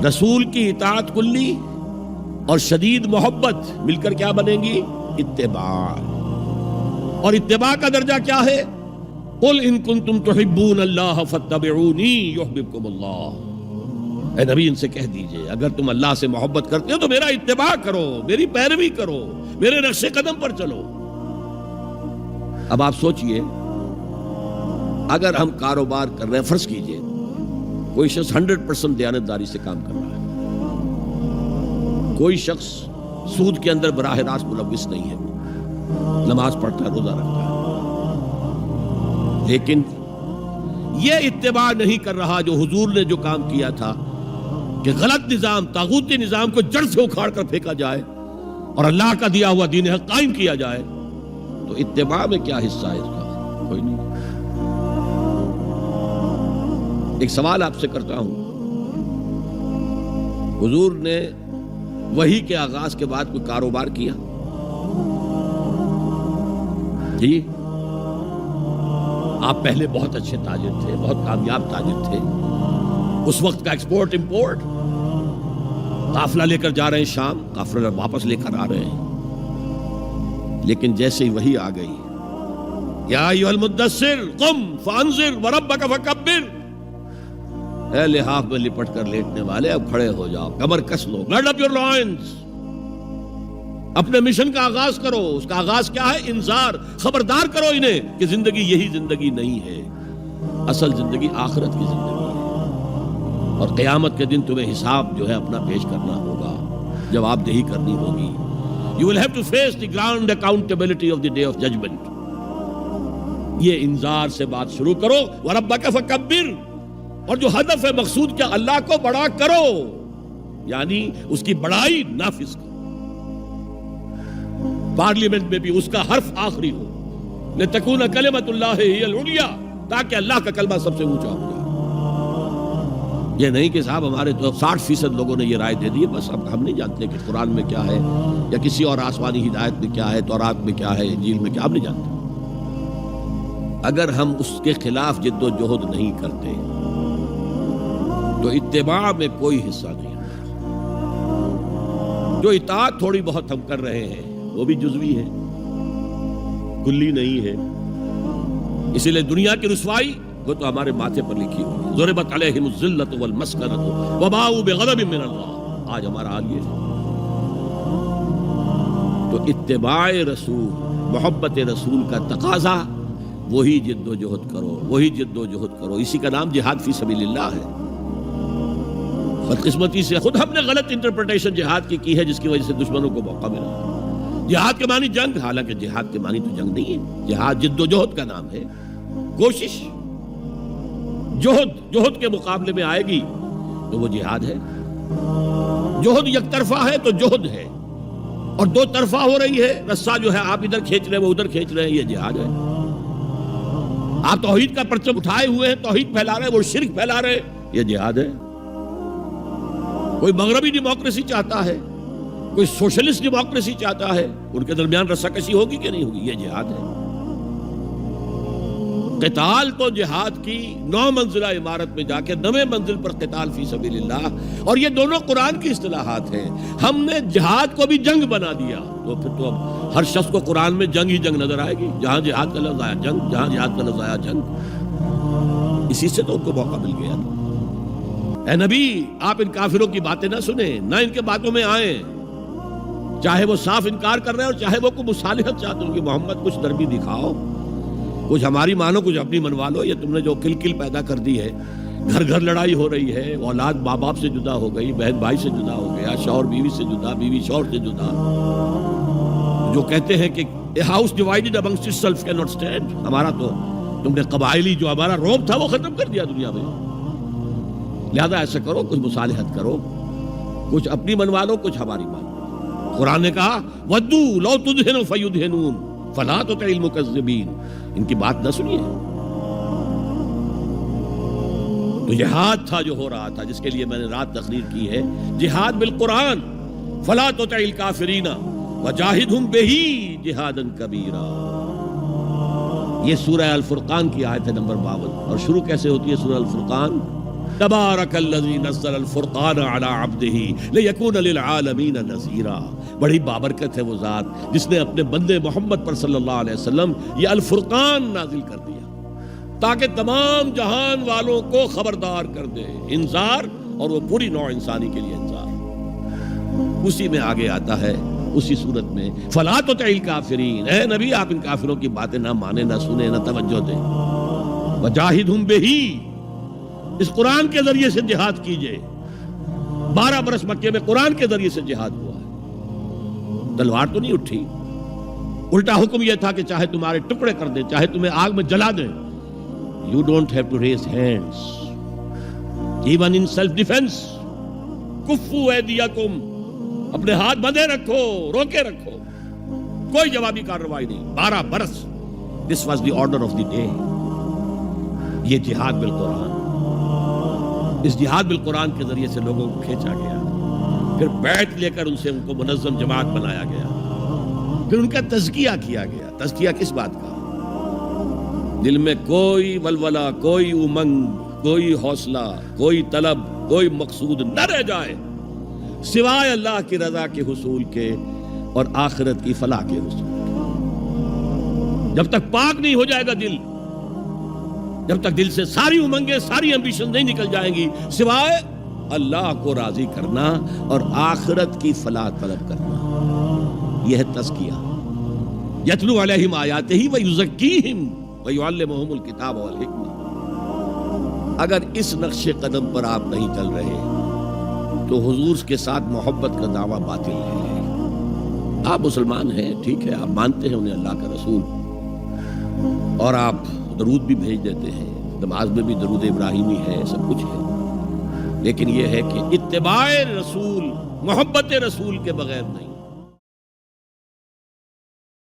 رسول کی اطاعت کلی اور شدید محبت مل کر کیا بنیں گی؟ اتباع. اور اتباع کا درجہ کیا ہے؟ قل ان کنتم تحبون اللہ فاتبعونی یحببکم اللہ. اے نبی ان سے کہہ دیجئے اگر تم اللہ سے محبت کرتے ہو تو میرا اتباع کرو، میری پیروی کرو، میرے نقش قدم پر چلو. اب آپ سوچئے اگر ہم کاروبار کر رہے ہیں، فرض کیجئے کوئی شخص 100% دیانتداری سے کام کر رہا ہے، کوئی شخص سود کے اندر براہ راست ملوث نہیں ہے، نماز پڑھتا ہے، روزہ رکھتا ہے، لیکن یہ اتباع نہیں کر رہا جو حضور نے جو کام کیا تھا کہ غلط نظام، طاغوتی نظام کو جڑ سے اکھاڑ کر پھینکا جائے اور اللہ کا دیا ہوا دین حق قائم کیا جائے، تو اتباع میں کیا حصہ ہے اس کا؟ کوئی نہیں. ایک سوال آپ سے کرتا ہوں، حضور نے وحی کے آغاز کے بعد کوئی کاروبار کیا؟ جی آپ پہلے بہت اچھے تاجر تھے، بہت کامیاب تاجر تھے، اس وقت کا ایکسپورٹ امپورٹ، قافلہ لے کر جا رہے ہیں شام، قافلہ واپس لے کر آ رہے ہیں، لیکن جیسے ہی وحی آ گئی، یا ایھا المدثر قم فانذر وربک فکبر، اے لحاف میں لپٹ کر لیٹنے والے اب کھڑے ہو جاؤ، کمر کس لو، گارڈ اپ یور لائنز، اپنے مشن کا آغاز کرو. اس کا آغاز کیا ہے؟ انذار، خبردار کرو انہیں کہ زندگی یہی زندگی نہیں ہے، اصل زندگی آخرت کی زندگی ہے، اور قیامت کے دن تمہیں حساب جو ہے اپنا پیش کرنا ہوگا، جواب دہی کرنی ہوگی. You will have to face the grand accountability of the day of judgment. یہ انذار سے بات شروع کرو. وَرَبَّكَ فَكَبِّرْ، اور جو ہدف ہے مقصود کیا؟ اللہ کو بڑا کرو، یعنی اس کی بڑائی نافذ کرو. پارلیمنٹ میں بھی اس کا حرف آخری ہو، لِتَكُونَ كَلِمَةُ اللَّهِ هِيَ الْعُلْيَا، تاکہ اللہ کا کلمہ سب سے اونچا ہو جائے. یہ نہیں کہ صاحب ہمارے تو 60% لوگوں نے یہ رائے دے دی، بس اب ہم نہیں جانتے کہ قرآن میں کیا ہے یا کسی اور آسمانی ہدایت میں کیا ہے، تورات میں کیا ہے، انجیل میں کیا، ہم نہیں جانتے. اگر ہم اس کے خلاف جد و جہد نہیں کرتے تو اتباع میں کوئی حصہ نہیں ہے. جو اطاعت تھوڑی بہت ہم کر رہے ہیں وہ بھی جزوی ہے، کلی نہیں ہے. اسی لیے دنیا کی رسوائی وہ تو ہمارے ماتھے پر لکھی ہوئی، ضربت علیہم الذلۃ والمسکنۃ وباؤوا بغضب من اللہ. آج ہمارا حال یہ ہے. تو اتباع رسول، محبت رسول کا تقاضا، وہی جد و جہد کرو، وہی جد و جہد کرو. اسی کا نام جہاد فی سبیل اللہ ہے. بدقسمتی سے خود ہم نے غلط انٹرپریٹیشن جہاد کی ہے، جس کی وجہ سے دشمنوں کو موقع ملا. جہاد کے معنی جنگ، حالانکہ جہاد کے معنی تو جنگ نہیں ہے. جہاد جد و جہد کا نام ہے، کوشش. جہد کے مقابلے میں آئے گی تو وہ جہاد ہے. جہد یک طرفہ ہے تو جہد ہے، اور دو طرفہ ہو رہی ہے، رسہ جو ہے آپ ادھر کھینچ رہے ہیں وہ ادھر کھینچ رہے ہیں، یہ جہاد ہے. آپ توحید کا پرچم اٹھائے ہوئے ہیں، توحید پھیلا رہے ہیں، وہ شرک پھیلا رہے ہیں، یہ جہاد ہے. کوئی مغربی ڈیموکریسی چاہتا ہے، کوئی سوشلسٹ ڈیموکریسی چاہتا ہے، ان کے درمیان رسہ کشی ہوگی کہ نہیں ہوگی؟ یہ جہاد ہے. قتال تو جہاد کی 9 منزلہ عمارت میں جا کے 9ویں منزل پر قتال فی سبیل اللہ، اور یہ دونوں قرآن کی اصطلاحات ہیں. ہم نے جہاد کو بھی جنگ بنا دیا، تو پھر تو اب ہر شخص کو قرآن میں جنگ ہی جنگ نظر آئے گی. جہاں جہاد کا لفظ آیا جنگ، جہاں جہاد کا لفظ آیا جنگ. اسی سے تو ان کو موقع مل گیا. اے نبی آپ ان کافروں کی باتیں نہ سنیں، نہ ان کے باتوں میں آئیں، چاہے وہ صاف انکار کر رہے ہیں اور چاہے وہ کوئی مصالحت چاہتے ہیں کہ محمد کچھ نرمی دکھاؤ، کچھ ہماری مانو، کچھ اپنی منوا لو. یہ تم نے جو کل پیدا کر دی ہے، گھر گھر لڑائی ہو رہی ہے، اولاد ماں باپ سے جدا ہو گئی، بہن بھائی سے جدا ہو گیا، شوہر بیوی سے جدا، بیوی شوہر سے جدا. جو کہتے ہیں کہ a house divided amongst itself cannot stand. ہمارا تو تم نے قبائلی جو ہمارا روب تھا وہ ختم کر دیا دنیا میں. لہذا ایسا کرو، کچھ مصالحت کرو، کچھ اپنی منوا لو، کچھ ہماری مانو. قرآن نے کہا وَدُّوا لَوْ تُدْهِنُ فَيُدْهِنُونَ فَلَا تُطِعِ الْمُكَذِّبِينَ. ان کی بات نہ سنیے. تو جہاد تھا جو ہو رہا تھا، جس کے لیے میں نے رات تقریر کی ہے، جہاد بالقرآن. فَلَا تُطِعِ الْكَافِرِينَ وَجَاهِدْهُمْ بِهِ جِهَادًا كَبِيرًا. یہ سورہ الفرقان کی آیت ہے نمبر 52. اور شروع کیسے ہوتی ہے سورہ الفرقان؟ تبارک الذی نزل الفرقان علی عبدہ لیکون للعالمین نذیرا. بڑی بابرکت ہے وہ ذات جس نے اپنے بندے محمد پر صلی اللہ علیہ وسلم یہ الفرقان نازل کر دیا تاکہ تمام جہان والوں کو خبردار کر دے. انذار، اور وہ پوری نوع انسانی کے لیے انذار. اسی میں آگے آتا ہے اسی صورت میں فلا تطع الکافرین، اے نبی آپ ان کافروں کی باتیں نہ مانیں، نہ سنیں، نہ توجہ دیں. وجاہدہم بہ، اس قرآن کے ذریعے سے جہاد کیجئے. 12 برس مکے میں قرآن کے ذریعے سے جہاد ہوا ہے. تلوار تو نہیں اٹھی، الٹا حکم یہ تھا کہ چاہے تمہارے ٹکڑے کر دیں، چاہے تمہیں آگ میں جلا دیں. You don't have to raise hands even in self defense. کفو ایدیکم، اپنے ہاتھ بندھے رکھو، روکے رکھو، کوئی جوابی کارروائی نہیں. 12 برس. This was the order of the day. یہ جہاد بالقرآن، اس جہاد بالقرآن کے ذریعے سے لوگوں کو کھینچا گیا. پھر بیعت لے کر ان کو منظم جماعت بنایا گیا. پھر ان کا تزکیہ کیا گیا. تزکیہ کس بات کا؟ دل میں کوئی ولولہ، کوئی امنگ، کوئی حوصلہ، کوئی طلب، کوئی مقصود نہ رہ جائے سوائے اللہ کی رضا کے حصول کے اور آخرت کی فلاح کے حصول کے. جب تک پاک نہیں ہو جائے گا دل، جب تک دل سے ساری امنگیں، ساری ایمبیشن نہیں نکل جائیں گی سوائے اللہ کو راضی کرنا اور آخرت کی فلاح طلب کرنا، یہ ہے تزکیہ. یتلو علیہم آیاتہ ویزکیہم ویعلمہم الکتاب والحکمہ. اگر اس نقش قدم پر آپ نہیں چل رہے تو حضور کے ساتھ محبت کا دعویٰ باطل ہے. آپ مسلمان ہیں، ٹھیک ہے، آپ مانتے ہیں انہیں اللہ کا رسول، اور آپ درود بھی بھیج دیتے ہیں، نماز میں بھی درود ابراہیمی ہے، سب کچھ ہے، لیکن یہ ہے کہ اتباع رسول، محبت رسول کے بغیر نہیں.